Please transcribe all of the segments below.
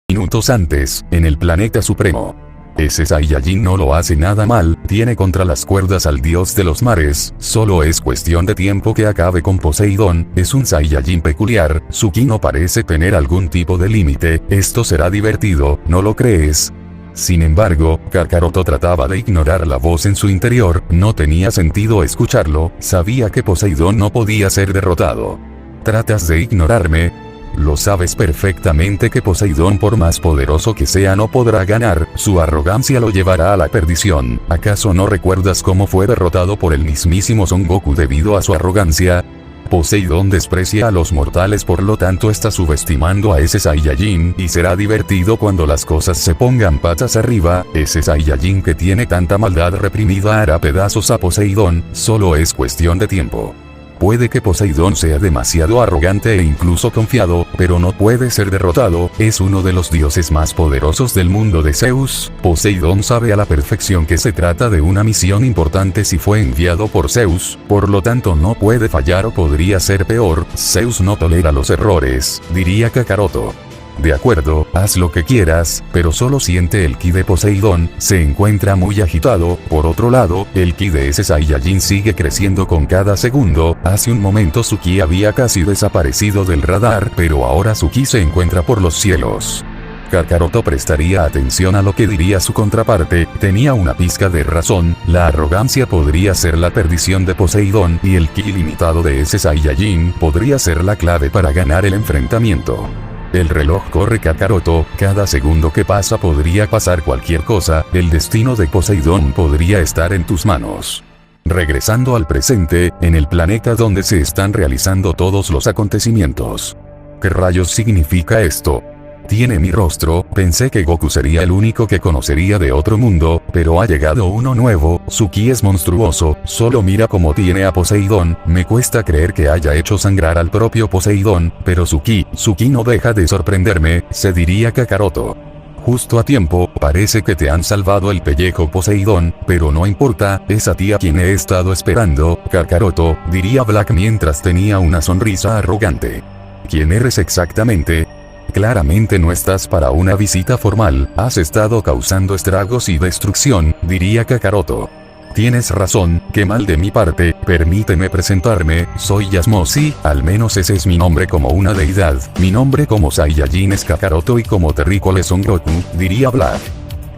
Minutos antes, en el planeta supremo. Ese Saiyajin no lo hace nada mal, tiene contra las cuerdas al dios de los mares, solo es cuestión de tiempo que acabe con Poseidón, es un Saiyajin peculiar, su ki no parece tener algún tipo de límite, esto será divertido, ¿no lo crees? Sin embargo, Kakaroto trataba de ignorar la voz en su interior, no tenía sentido escucharlo, sabía que Poseidón no podía ser derrotado. ¿Tratas de ignorarme? Lo sabes perfectamente que Poseidón, por más poderoso que sea, no podrá ganar, su arrogancia lo llevará a la perdición. ¿Acaso no recuerdas cómo fue derrotado por el mismísimo Son Goku debido a su arrogancia? Poseidón desprecia a los mortales, por lo tanto está subestimando a ese Saiyajin, y será divertido cuando las cosas se pongan patas arriba. Ese Saiyajin que tiene tanta maldad reprimida hará pedazos a Poseidón, solo es cuestión de tiempo. Puede que Poseidón sea demasiado arrogante e incluso confiado, pero no puede ser derrotado, es uno de los dioses más poderosos del mundo de Zeus. Poseidón sabe a la perfección que se trata de una misión importante si fue enviado por Zeus, por lo tanto no puede fallar o podría ser peor, Zeus no tolera los errores, diría Kakaroto. De acuerdo, haz lo que quieras, pero solo siente el ki de Poseidón, se encuentra muy agitado. Por otro lado, el ki de ese Saiyajin sigue creciendo con cada segundo, hace un momento su ki había casi desaparecido del radar, pero ahora su ki se encuentra por los cielos. Kakaroto prestaría atención a lo que diría su contraparte, tenía una pizca de razón, la arrogancia podría ser la perdición de Poseidón, y el ki ilimitado de ese Saiyajin podría ser la clave para ganar el enfrentamiento. El reloj corre, Kakaroto, cada segundo que pasa podría pasar cualquier cosa, el destino de Poseidón podría estar en tus manos. Regresando al presente, en el planeta donde se están realizando todos los acontecimientos. ¿Qué rayos significa esto? Tiene mi rostro, pensé que Goku sería el único que conocería de otro mundo, pero ha llegado uno nuevo, su ki es monstruoso, solo mira cómo tiene a Poseidón, me cuesta creer que haya hecho sangrar al propio Poseidón, pero su ki no deja de sorprenderme, se diría Kakaroto. Justo a tiempo, parece que te han salvado el pellejo, Poseidón, pero no importa, es a ti a quien he estado esperando, Kakaroto, diría Black mientras tenía una sonrisa arrogante. ¿Quién eres exactamente? Claramente no estás para una visita formal, has estado causando estragos y destrucción, diría Kakaroto. Tienes razón, qué mal de mi parte, permíteme presentarme, soy Yasmosi, al menos ese es mi nombre como una deidad, mi nombre como Saiyajin es Kakaroto y como terrícola Son Goku, diría Black.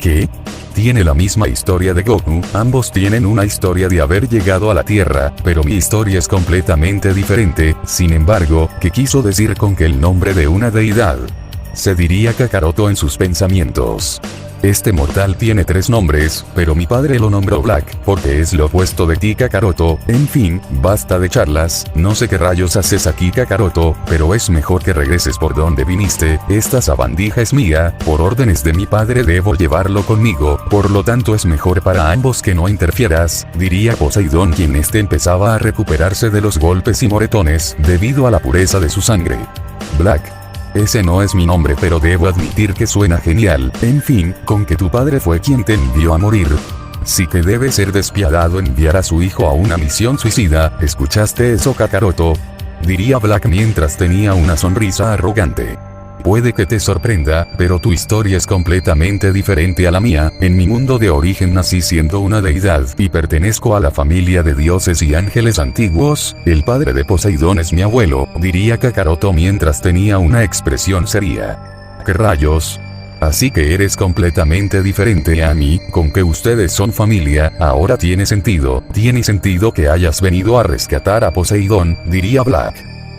¿Qué? Tiene la misma historia de Goku, ambos tienen una historia de haber llegado a la Tierra, pero mi historia es completamente diferente, sin embargo, ¿qué quiso decir con que el nombre de una deidad? Se diría Kakaroto en sus pensamientos. Este mortal tiene 3 nombres, pero mi padre lo nombró Black, porque es lo opuesto de ti, Kakaroto. En fin, basta de charlas, no sé qué rayos haces aquí, Kakaroto, pero es mejor que regreses por donde viniste, esta sabandija es mía, por órdenes de mi padre debo llevarlo conmigo, por lo tanto es mejor para ambos que no interfieras, diría Poseidón, quien empezaba a recuperarse de los golpes y moretones, debido a la pureza de su sangre. Black. Ese no es mi nombre, pero debo admitir que suena genial, en fin, con que tu padre fue quien te envió a morir. Sí que debe ser despiadado enviar a su hijo a una misión suicida, ¿escuchaste eso, Kakaroto? Diría Black mientras tenía una sonrisa arrogante. Puede que te sorprenda, pero tu historia es completamente diferente a la mía, en mi mundo de origen nací siendo una deidad y pertenezco a la familia de dioses y ángeles antiguos, el padre de Poseidón es mi abuelo, diría Kakaroto mientras tenía una expresión seria. ¿Qué rayos? Así que eres completamente diferente a mí, con que ustedes son familia, ahora tiene sentido que hayas venido a rescatar a Poseidón, diría Black.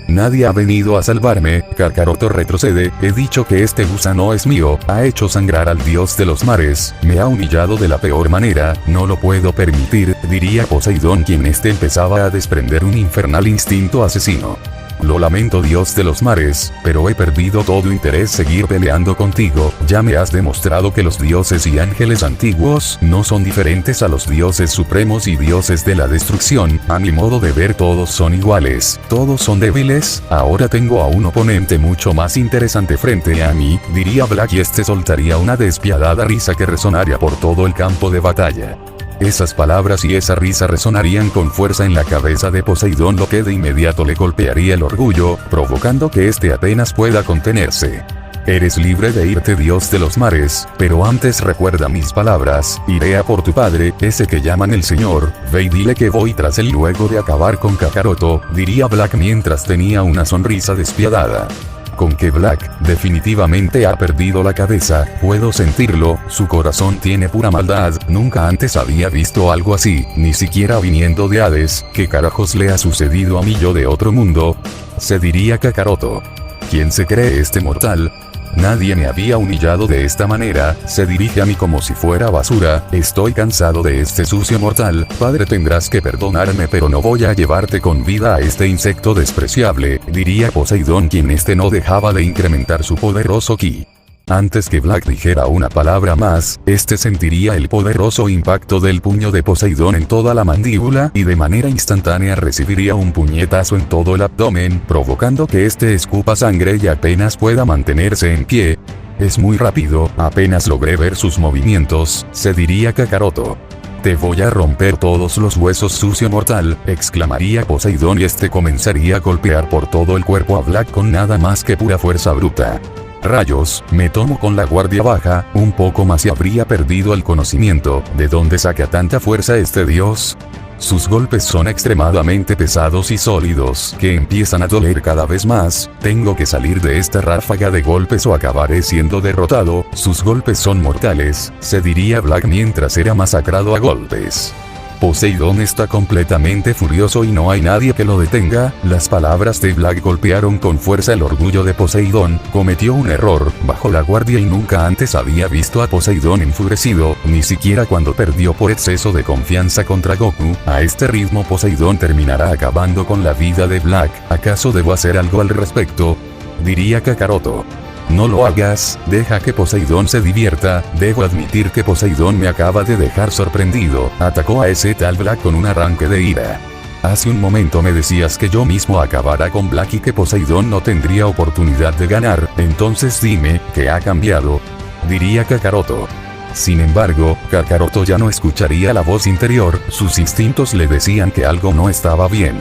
Nadie ha venido a salvarme, Kakaroto retrocede, he dicho que este gusano es mío, ha hecho sangrar al dios de los mares, me ha humillado de la peor manera, no lo puedo permitir, diría Poseidón quien empezaba a desprender un infernal instinto asesino. Lo lamento, dios de los mares, pero he perdido todo interés seguir peleando contigo. Ya me has demostrado que los dioses y ángeles antiguos no son diferentes a los dioses supremos y dioses de la destrucción. A mi modo de ver, todos son iguales, todos son débiles. Ahora tengo a un oponente mucho más interesante frente a mí, diría Black, y este soltaría una despiadada risa que resonaría por todo el campo de batalla. Esas palabras y esa risa resonarían con fuerza en la cabeza de Poseidón, lo que de inmediato le golpearía el orgullo, provocando que éste apenas pueda contenerse. Eres libre de irte, dios de los mares, pero antes recuerda mis palabras. Iré a por tu padre, ese que llaman el señor. Ve y dile que voy tras él luego de acabar con Kakaroto, diría Black mientras tenía una sonrisa despiadada. Con que Black definitivamente ha perdido la cabeza, puedo sentirlo, su corazón tiene pura maldad, nunca antes había visto algo así, ni siquiera viniendo de Hades. ¿Qué carajos le ha sucedido a mi yo de otro mundo?, se diría Kakaroto. ¿Quién se cree este mortal? Nadie me había humillado de esta manera, se dirige a mí como si fuera basura. Estoy cansado de este sucio mortal. Padre, tendrás que perdonarme, pero no voy a llevarte con vida a este insecto despreciable, diría Poseidón, quien no dejaba de incrementar su poderoso ki. Antes que Black dijera una palabra más, sentiría el poderoso impacto del puño de Poseidón en toda la mandíbula, y de manera instantánea recibiría un puñetazo en todo el abdomen, provocando que escupa sangre y apenas pueda mantenerse en pie. Es muy rápido, apenas logré ver sus movimientos, se diría Kakaroto. Te voy a romper todos los huesos, sucio mortal, exclamaría Poseidón, y comenzaría a golpear por todo el cuerpo a Black con nada más que pura fuerza bruta. Rayos, me tomo con la guardia baja, un poco más y habría perdido el conocimiento. ¿De dónde saca tanta fuerza este dios? Sus golpes son extremadamente pesados y sólidos, que empiezan a doler cada vez más. Tengo que salir de esta ráfaga de golpes o acabaré siendo derrotado. Sus golpes son mortales, se diría Black mientras era masacrado a golpes. Poseidón está completamente furioso y no hay nadie que lo detenga. Las palabras de Black golpearon con fuerza el orgullo de Poseidón. Cometió un error, bajó la guardia y nunca antes había visto a Poseidón enfurecido, ni siquiera cuando perdió por exceso de confianza contra Goku. A este ritmo Poseidón terminará acabando con la vida de Black. ¿Acaso debo hacer algo al respecto?, diría Kakaroto. No lo hagas, deja que Poseidón se divierta. Debo admitir que Poseidón me acaba de dejar sorprendido, atacó a ese tal Black con un arranque de ira. Hace un momento me decías que yo mismo acabara con Black y que Poseidón no tendría oportunidad de ganar, entonces dime, ¿qué ha cambiado?, diría Kakaroto. Sin embargo, Kakaroto ya no escucharía la voz interior, sus instintos le decían que algo no estaba bien.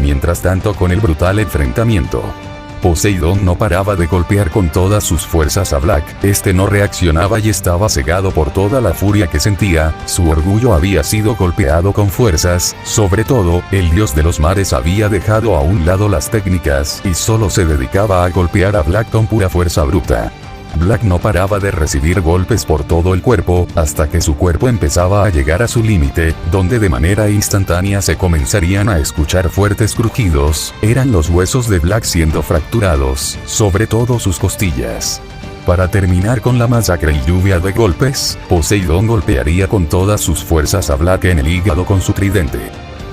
Mientras tanto, con el brutal enfrentamiento, Poseidón no paraba de golpear con todas sus fuerzas a Black. No reaccionaba y estaba cegado por toda la furia que sentía. Su orgullo había sido golpeado con fuerzas. Sobre todo, el dios de los mares había dejado a un lado las técnicas y solo se dedicaba a golpear a Black con pura fuerza bruta. Black no paraba de recibir golpes por todo el cuerpo, hasta que su cuerpo empezaba a llegar a su límite, donde de manera instantánea se comenzarían a escuchar fuertes crujidos. Eran los huesos de Black siendo fracturados, sobre todo sus costillas. Para terminar con la masacre y lluvia de golpes, Poseidón golpearía con todas sus fuerzas a Black en el hígado con su tridente.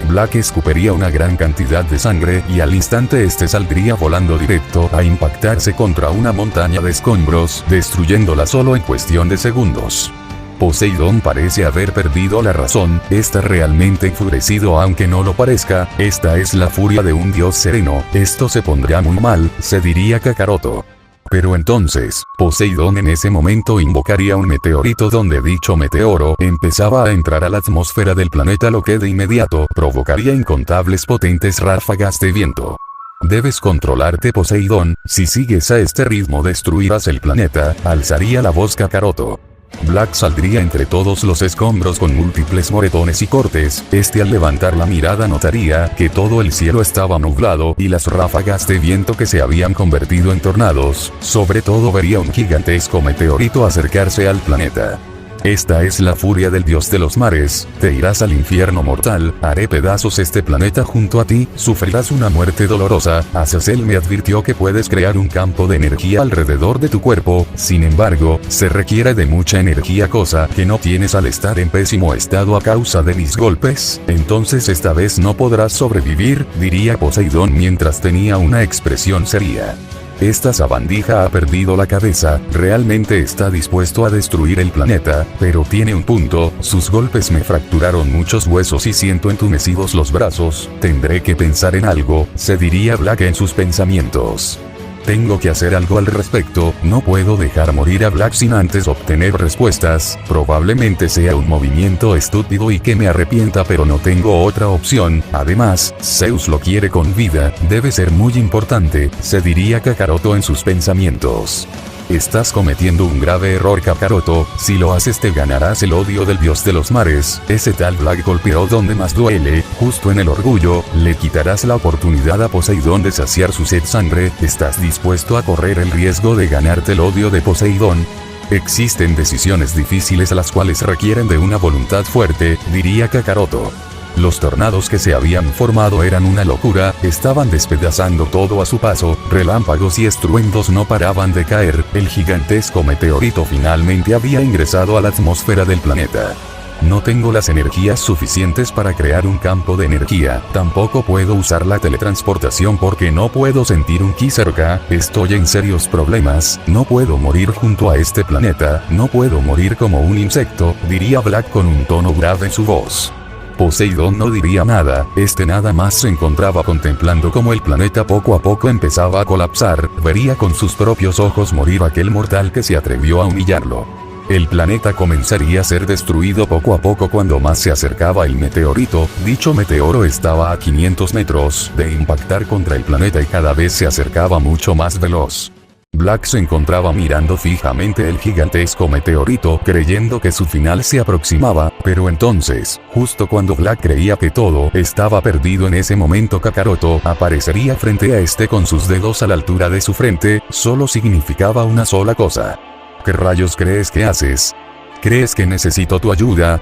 Black escupiría una gran cantidad de sangre y al instante saldría volando directo a impactarse contra una montaña de escombros, destruyéndola solo en cuestión de segundos. Poseidón parece haber perdido la razón, está realmente enfurecido aunque no lo parezca. Esta es la furia de un dios sereno, esto se pondrá muy mal, se diría Kakaroto. Pero entonces, Poseidón en ese momento invocaría un meteorito donde dicho meteoro empezaba a entrar a la atmósfera del planeta, lo que de inmediato provocaría incontables potentes ráfagas de viento. Debes controlarte, Poseidón, si sigues a este ritmo destruirás el planeta, alzaría la voz Kakaroto. Black saldría entre todos los escombros con múltiples moretones y cortes. Al levantar la mirada notaría que todo el cielo estaba nublado y las ráfagas de viento que se habían convertido en tornados. Sobre todo vería un gigantesco meteorito acercarse al planeta. Esta es la furia del dios de los mares, te irás al infierno mortal, haré pedazos este planeta junto a ti, sufrirás una muerte dolorosa. Azazel me advirtió que puedes crear un campo de energía alrededor de tu cuerpo, sin embargo, se requiere de mucha energía, cosa que no tienes al estar en pésimo estado a causa de mis golpes, entonces esta vez no podrás sobrevivir, diría Poseidón mientras tenía una expresión seria. Esta sabandija ha perdido la cabeza, realmente está dispuesto a destruir el planeta, pero tiene un punto, sus golpes me fracturaron muchos huesos y siento entumecidos los brazos, tendré que pensar en algo, se diría Black en sus pensamientos. Tengo que hacer algo al respecto, no puedo dejar morir a Black sin antes obtener respuestas, probablemente sea un movimiento estúpido y que me arrepienta pero no tengo otra opción, además, Zeus lo quiere con vida, debe ser muy importante, se diría Kakaroto en sus pensamientos. Estás cometiendo un grave error, Kakaroto, si lo haces te ganarás el odio del dios de los mares, ese tal Black golpeó donde más duele, justo en el orgullo, le quitarás la oportunidad a Poseidón de saciar su sed sangre, ¿estás dispuesto a correr el riesgo de ganarte el odio de Poseidón? Existen decisiones difíciles las cuales requieren de una voluntad fuerte, diría Kakaroto. Los tornados que se habían formado eran una locura, estaban despedazando todo a su paso, relámpagos y estruendos no paraban de caer, el gigantesco meteorito finalmente había ingresado a la atmósfera del planeta. No tengo las energías suficientes para crear un campo de energía, tampoco puedo usar la teletransportación porque no puedo sentir un ki cerca, estoy en serios problemas, no puedo morir junto a este planeta, no puedo morir como un insecto, diría Black con un tono grave en su voz. Poseidón no diría nada, nada más se encontraba contemplando cómo el planeta poco a poco empezaba a colapsar, vería con sus propios ojos morir aquel mortal que se atrevió a humillarlo. El planeta comenzaría a ser destruido poco a poco cuando más se acercaba el meteorito, dicho meteoro estaba a 500 metros de impactar contra el planeta y cada vez se acercaba mucho más veloz. Black se encontraba mirando fijamente el gigantesco meteorito creyendo que su final se aproximaba, pero entonces, justo cuando Black creía que todo estaba perdido en ese momento Kakaroto aparecería frente a este con sus dedos a la altura de su frente, solo significaba una sola cosa. ¿Qué rayos crees que haces? ¿Crees que necesito tu ayuda?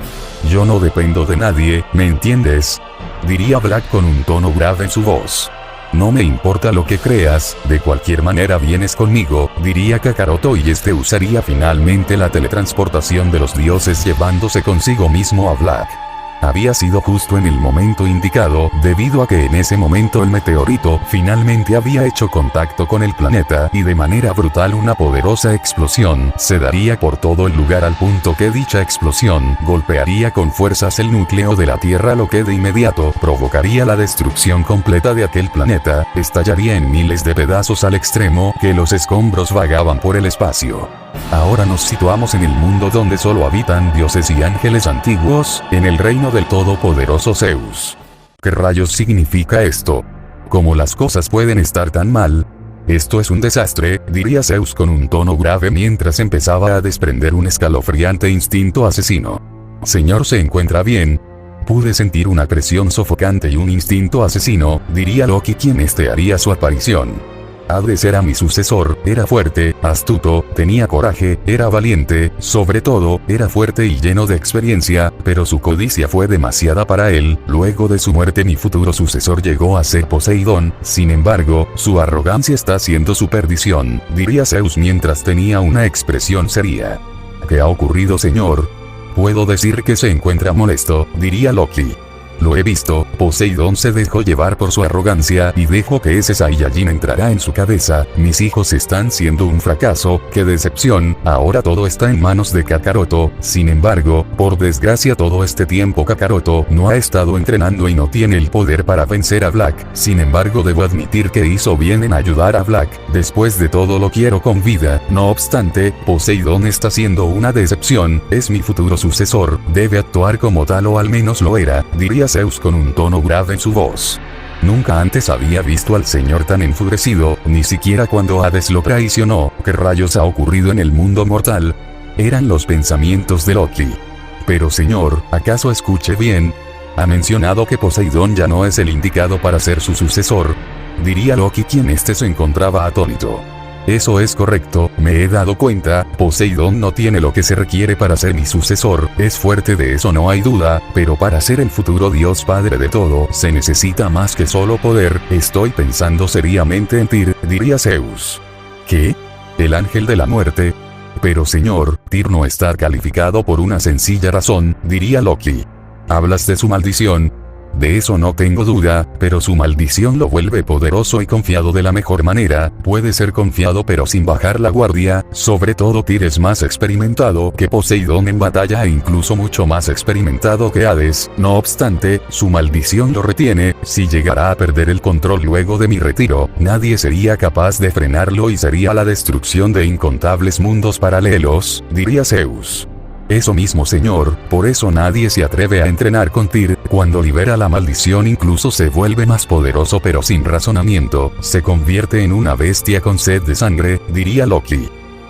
Yo no dependo de nadie, ¿me entiendes? Diría Black con un tono grave en su voz. No me importa lo que creas, de cualquier manera vienes conmigo, diría Kakaroto y usaría finalmente la teletransportación de los dioses llevándose consigo mismo a Black. Había sido justo en el momento indicado, debido a que en ese momento el meteorito finalmente había hecho contacto con el planeta y de manera brutal una poderosa explosión se daría por todo el lugar al punto que dicha explosión golpearía con fuerzas el núcleo de la Tierra, lo que de inmediato provocaría la destrucción completa de aquel planeta, estallaría en miles de pedazos al extremo que los escombros vagaban por el espacio. Ahora nos situamos en el mundo donde solo habitan dioses y ángeles antiguos, en el reino del todopoderoso Zeus. ¿Qué rayos significa esto? ¿Cómo las cosas pueden estar tan mal? Esto es un desastre, diría Zeus con un tono grave mientras empezaba a desprender un escalofriante instinto asesino. Señor, ¿se encuentra bien? Pude sentir una presión sofocante y un instinto asesino, diría Loki quien haría su aparición. Hades era mi sucesor, era fuerte, astuto, tenía coraje, era valiente, sobre todo, era fuerte y lleno de experiencia, pero su codicia fue demasiada para él, luego de su muerte mi futuro sucesor llegó a ser Poseidón, sin embargo, su arrogancia está haciendo su perdición, diría Zeus mientras tenía una expresión seria. ¿Qué ha ocurrido, señor? Puedo decir que se encuentra molesto, diría Loki. Lo he visto, Poseidón se dejó llevar por su arrogancia y dejó que ese Saiyajin entrara en su cabeza, mis hijos están siendo un fracaso, qué decepción, ahora todo está en manos de Kakaroto, sin embargo, por desgracia todo este tiempo Kakaroto no ha estado entrenando y no tiene el poder para vencer a Black, sin embargo debo admitir que hizo bien en ayudar a Black, después de todo lo quiero con vida, no obstante, Poseidón está siendo una decepción, es mi futuro sucesor, debe actuar como tal o al menos lo era, diría Zeus con un tono grave en su voz. Nunca antes había visto al señor tan enfurecido, ni siquiera cuando Hades lo traicionó. ¿Qué rayos ha ocurrido en el mundo mortal? Eran los pensamientos de Loki. Pero señor, ¿acaso escuche bien? Ha mencionado que Poseidón ya no es el indicado para ser su sucesor. Diría Loki quien se encontraba atónito. Eso es correcto, me he dado cuenta, Poseidón no tiene lo que se requiere para ser mi sucesor, es fuerte, de eso no hay duda, pero para ser el futuro Dios Padre de todo, se necesita más que solo poder. Estoy pensando seriamente en Tyr, diría Zeus. ¿Qué? ¿El ángel de la muerte? Pero señor, Tyr no está calificado por una sencilla razón, diría Loki. ¿Hablas de su maldición? De eso no tengo duda, pero su maldición lo vuelve poderoso y confiado de la mejor manera. Puede ser confiado pero sin bajar la guardia, sobre todo Tyr es más experimentado que Poseidón en batalla e incluso mucho más experimentado que Hades. No obstante, su maldición lo retiene. Si llegara a perder el control luego de mi retiro, nadie sería capaz de frenarlo y sería la destrucción de incontables mundos paralelos, diría Zeus. Eso mismo señor, por eso nadie se atreve a entrenar con Tyr. Cuando libera la maldición incluso se vuelve más poderoso pero sin razonamiento, se convierte en una bestia con sed de sangre, diría Loki.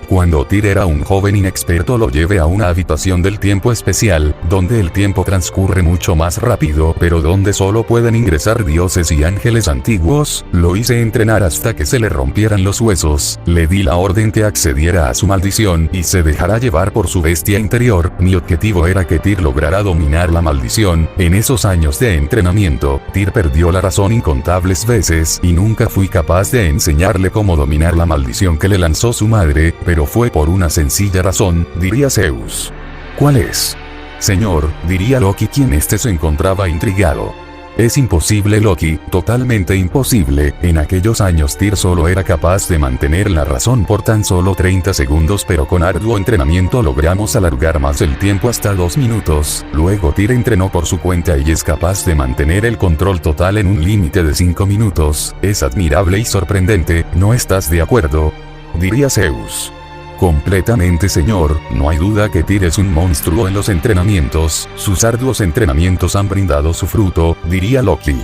Cuando Tyr era un joven inexperto lo llevé a una habitación del tiempo especial, donde el tiempo transcurre mucho más rápido, pero donde solo pueden ingresar dioses y ángeles antiguos. Lo hice entrenar hasta que se le rompieran los huesos, le di la orden que accediera a su maldición y se dejara llevar por su bestia interior. Mi objetivo era que Tyr lograra dominar la maldición. En esos años de entrenamiento, Tyr perdió la razón incontables veces y nunca fui capaz de enseñarle cómo dominar la maldición que le lanzó su madre, pero fue por una sencilla razón, diría Zeus. ¿Cuál es? Señor, diría Loki, quien se encontraba intrigado. Es imposible Loki, totalmente imposible. En aquellos años Tyr solo era capaz de mantener la razón por tan solo 30 segundos, pero con arduo entrenamiento logramos alargar más el tiempo hasta 2 minutos. Luego Tyr entrenó por su cuenta y es capaz de mantener el control total en un límite de 5 minutos. Es admirable y sorprendente, ¿no estás de acuerdo? Diría Zeus. Completamente señor, no hay duda que Tyr es un monstruo en los entrenamientos, sus arduos entrenamientos han brindado su fruto, diría Loki.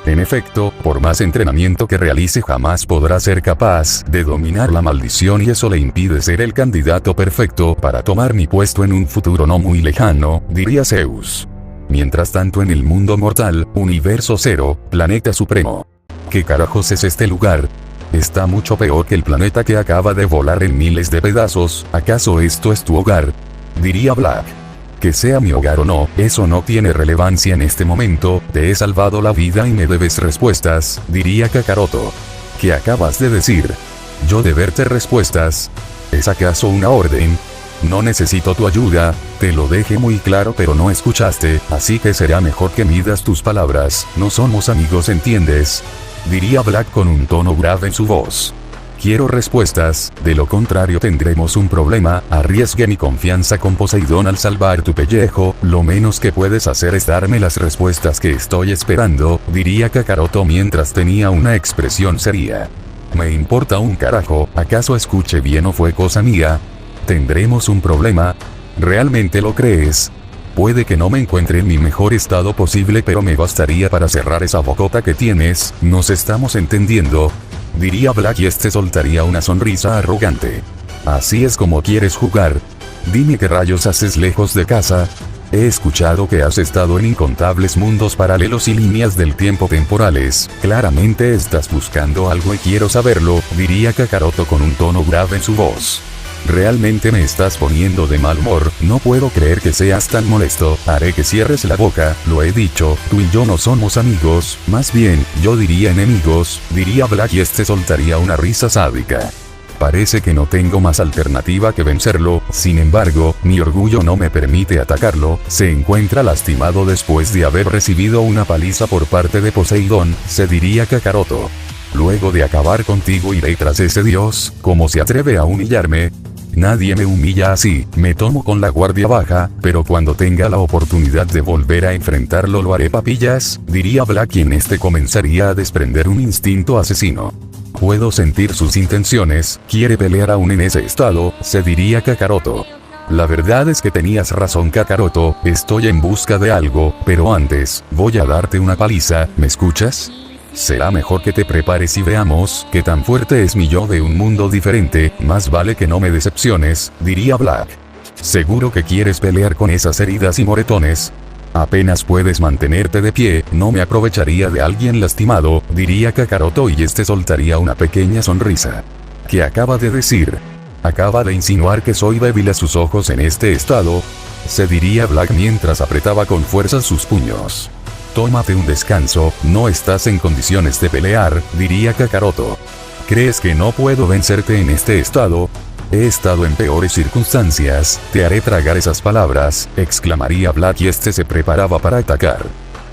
En efecto, por más entrenamiento que realice jamás podrá ser capaz de dominar la maldición y eso le impide ser el candidato perfecto para tomar mi puesto en un futuro no muy lejano, diría Zeus. Mientras tanto en el mundo mortal, Universo 0, Planeta Supremo. ¿Qué carajos es este lugar? Está mucho peor que el planeta que acaba de volar en miles de pedazos. ¿Acaso esto es tu hogar? Diría Black. Que sea mi hogar o no, eso no tiene relevancia en este momento. Te he salvado la vida y me debes respuestas, diría Kakaroto. ¿Qué acabas de decir? ¿Yo deberte respuestas? ¿Es acaso una orden? No necesito tu ayuda, te lo dejé muy claro pero no escuchaste, así que será mejor que midas tus palabras. No somos amigos, ¿entiendes? Diría Black con un tono grave en su voz. Quiero respuestas, de lo contrario tendremos un problema. Arriesgué mi confianza con Poseidón al salvar tu pellejo, lo menos que puedes hacer es darme las respuestas que estoy esperando, diría Kakaroto mientras tenía una expresión seria. Me importa un carajo, ¿acaso escuché bien o fue cosa mía? ¿Tendremos un problema? ¿Realmente lo crees? Puede que no me encuentre en mi mejor estado posible, pero me bastaría para cerrar esa bocota que tienes. ¿Nos estamos entendiendo? Diría Black y soltaría una sonrisa arrogante. ¿Así es como quieres jugar? Dime qué rayos haces lejos de casa. He escuchado que has estado en incontables mundos paralelos y líneas del tiempo temporales. Claramente estás buscando algo y quiero saberlo, diría Kakaroto con un tono grave en su voz. Realmente me estás poniendo de mal humor, no puedo creer que seas tan molesto. Haré que cierres la boca, lo he dicho, tú y yo no somos amigos, más bien, yo diría enemigos, diría Black y soltaría una risa sádica. Parece que no tengo más alternativa que vencerlo, sin embargo, mi orgullo no me permite atacarlo. Se encuentra lastimado después de haber recibido una paliza por parte de Poseidón, se diría Kakaroto. Luego de acabar contigo iré tras ese dios. ¿Cómo se atreve a humillarme? Nadie me humilla así, me tomo con la guardia baja, pero cuando tenga la oportunidad de volver a enfrentarlo lo haré papillas, diría Black quien comenzaría a desprender un instinto asesino. Puedo sentir sus intenciones, quiere pelear aún en ese estado, se diría Kakaroto. La verdad es que tenías razón Kakaroto, estoy en busca de algo, pero antes, voy a darte una paliza, ¿me escuchas? Será mejor que te prepares y veamos qué tan fuerte es mi yo de un mundo diferente, más vale que no me decepciones, diría Black. ¿Seguro que quieres pelear con esas heridas y moretones? Apenas puedes mantenerte de pie, no me aprovecharía de alguien lastimado, diría Kakaroto y soltaría una pequeña sonrisa. ¿Qué acaba de decir? ¿Acaba de insinuar que soy débil a sus ojos en este estado? Se diría Black mientras apretaba con fuerza sus puños. Tómate un descanso, no estás en condiciones de pelear, diría Kakaroto. ¿Crees que no puedo vencerte en este estado? He estado en peores circunstancias, te haré tragar esas palabras, exclamaría Black y este se preparaba para atacar.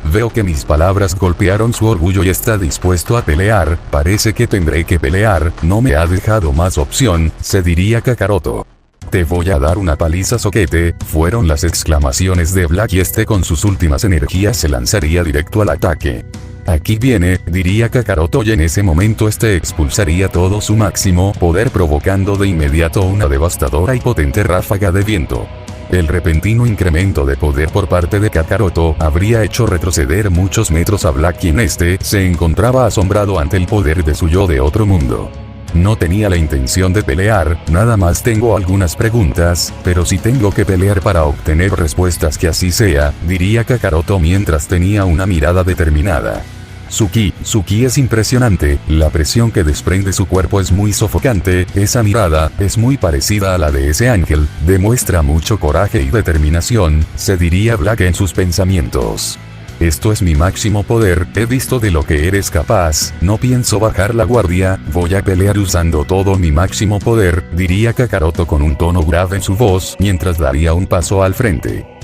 Veo que mis palabras golpearon su orgullo y está dispuesto a pelear, parece que tendré que pelear, no me ha dejado más opción, se diría Kakaroto. Te voy a dar una paliza soquete, fueron las exclamaciones de Black y este con sus últimas energías se lanzaría directo al ataque. Aquí viene, diría Kakaroto y en ese momento este expulsaría todo su máximo poder provocando de inmediato una devastadora y potente ráfaga de viento. El repentino incremento de poder por parte de Kakaroto habría hecho retroceder muchos metros a Black quien este se encontraba asombrado ante el poder de su yo de otro mundo. No tenía la intención de pelear, nada más tengo algunas preguntas, pero si tengo que pelear para obtener respuestas que así sea, diría Kakaroto mientras tenía una mirada determinada. Su ki es impresionante, la presión que desprende su cuerpo es muy sofocante, esa mirada, es muy parecida a la de ese ángel, demuestra mucho coraje y determinación, se diría Black en sus pensamientos. Esto es mi máximo poder, he visto de lo que eres capaz, no pienso bajar la guardia, voy a pelear usando todo mi máximo poder, diría Kakaroto con un tono grave en su voz, mientras daría un paso al frente.